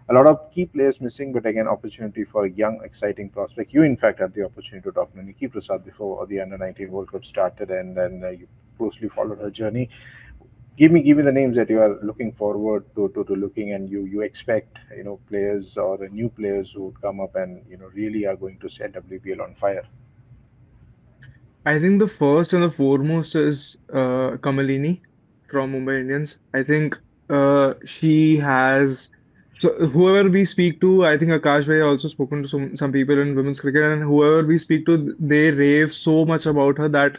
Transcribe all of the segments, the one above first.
a lot of key players missing, but again, opportunity for a young, exciting prospect. You, in fact, had the opportunity to talk to Nikki Prasad before the Under-19 World Cup started, and then you closely followed her journey. Give me the names that you are looking forward to looking, and you expect, players or new players who would come up and really are going to set WPL on fire. I think the first and the foremost is Kamalini from Mumbai Indians. I think she has. So whoever we speak to, I think Akash Bhai also spoken to some people in women's cricket, and whoever we speak to, they rave so much about her that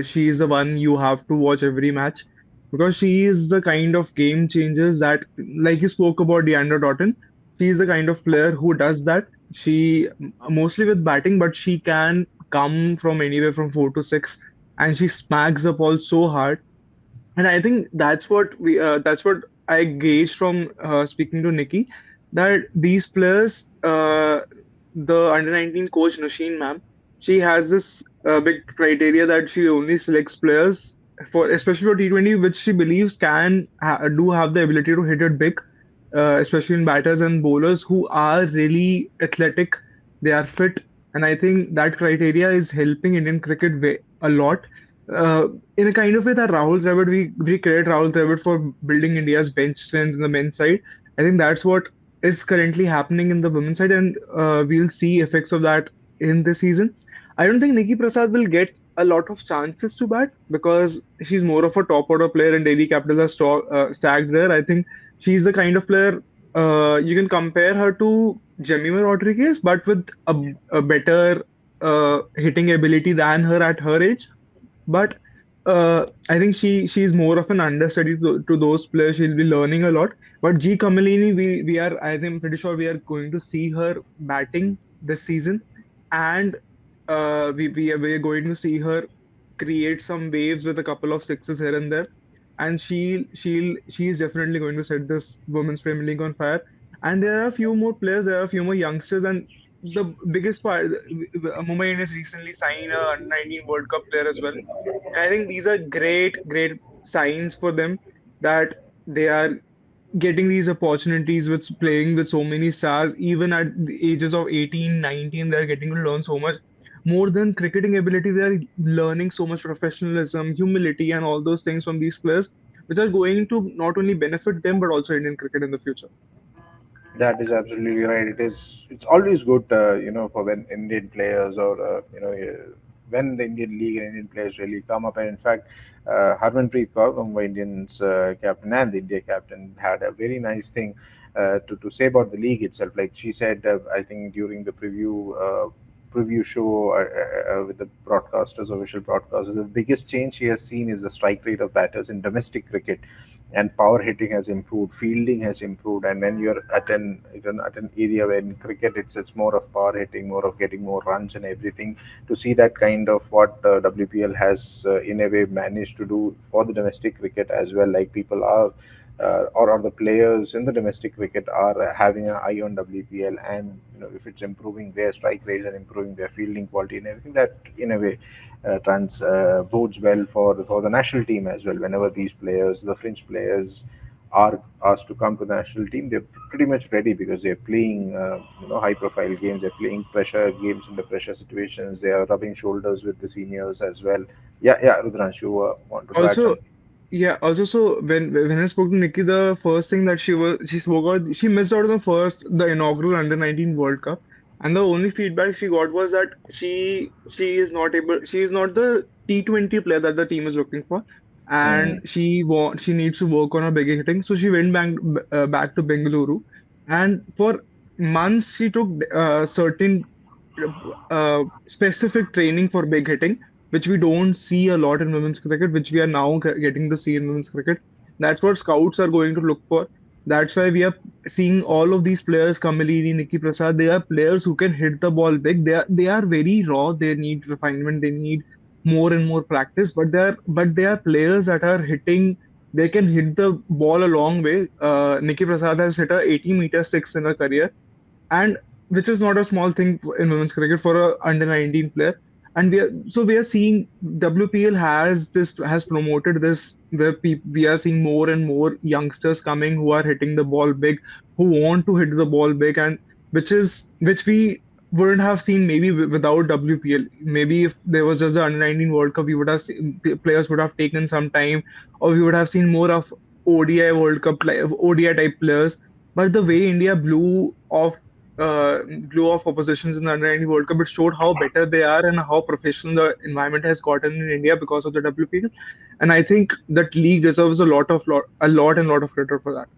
she is the one you have to watch every match because she is the kind of game changers that, like you spoke about Deandra Dotton, she is the kind of player who does that. She mostly with batting, but she can come from anywhere from 4 to 6, and she smacks the ball so hard. And I think that's what I gauged from speaking to Nikki, that these players, the under-19 coach Nasheen ma'am, she has this big criteria that she only selects players for, especially for T20, which she believes can do have the ability to hit it big, especially in batters and bowlers who are really athletic, they are fit, and I think that criteria is helping Indian cricket a lot. Uh, in a kind of way that Rahul Dravid, we credit Rahul Dravid for building India's bench strength in the men's side. I think that's what is currently happening in the women's side, and we'll see effects of that in this season. I don't think Nikki Prasad will get a lot of chances to bat because she's more of a top order player and Delhi Capitals are stacked there. I think she's the kind of player you can compare her to Jemima Rodriguez, but with a better hitting ability than her at her age. But I think she's more of an understudy to those players. She'll be learning a lot. But G Kamalini, we are I think pretty sure we are going to see her batting this season, and we are going to see her create some waves with a couple of sixes here and there, and she's definitely going to set this women's Premier League on fire. And there are a few more players, there are a few more youngsters, and the biggest part, Mumbai Indians recently signed a under-19 World Cup player as well. And I think these are great signs for them that they are getting these opportunities with playing with so many stars. Even at the ages of 18, 19, they're getting to learn so much. More than cricketing ability, they're learning so much professionalism, humility, and all those things from these players, which are going to not only benefit them but also Indian cricket in the future. That is absolutely right. It's always good, for when Indian players or when the Indian league and Indian players really come up. And in fact, Harmanpreet Kaur, Mumbai Indians captain and the India captain, had a very nice thing to say about the league itself. Like she said, I think during the preview show with the broadcasters, official broadcasters, the biggest change she has seen is the strike rate of batters in domestic cricket, and power hitting has improved, fielding has improved. And when you're at an area where in cricket it's more of power hitting, more of getting more runs and everything, to see that kind of what WPL has in a way managed to do for the domestic cricket as well. Like people are or the players in the domestic cricket are having an eye on WPL, and if it's improving their strike rates and improving their fielding quality and everything, that in a way trans bodes well for the national team as well. Whenever these players, the fringe players, are asked to come to the national team, they're pretty much ready because they're playing high profile games, they're playing pressure games in the pressure situations, they are rubbing shoulders with the seniors as well. Yeah, Rudransh, you wanted to add Also, something? yeah, also so when I spoke to Nikki, the first thing that she spoke out, she missed out on the inaugural under-19 World Cup, and the only feedback she got was that she is not the T20 player that the team is looking for, Hmm. and she needs to work on her big hitting. So she went back to Bengaluru, and for months she took certain specific training for big hitting, which we don't see a lot in women's cricket, which we are now getting to see in women's cricket. That's what scouts are going to look for. That's why we are seeing all of these players, Kamilini, Nikki Prasad. They are players who can hit the ball big. They are very raw. They need refinement. They need more and more practice. But they are players that are hitting. They can hit the ball a long way. Nikki Prasad has hit a 80-meter six in her career, and which is not a small thing in women's cricket for a under 19 player. and we are seeing WPL has promoted this where we are seeing more and more youngsters coming who are hitting the ball big, who want to hit the ball big, and which we wouldn't have seen maybe without WPL. Maybe if there was just the under 19 World Cup, we would have seen, players would have taken some time, or we would have seen more of ODI World Cup, ODI type players. But the way India blew off oppositions in the under 19 World Cup, it showed how better they are and how professional the environment has gotten in India because of the WPL. And I think that league deserves a lot and lot of credit for that.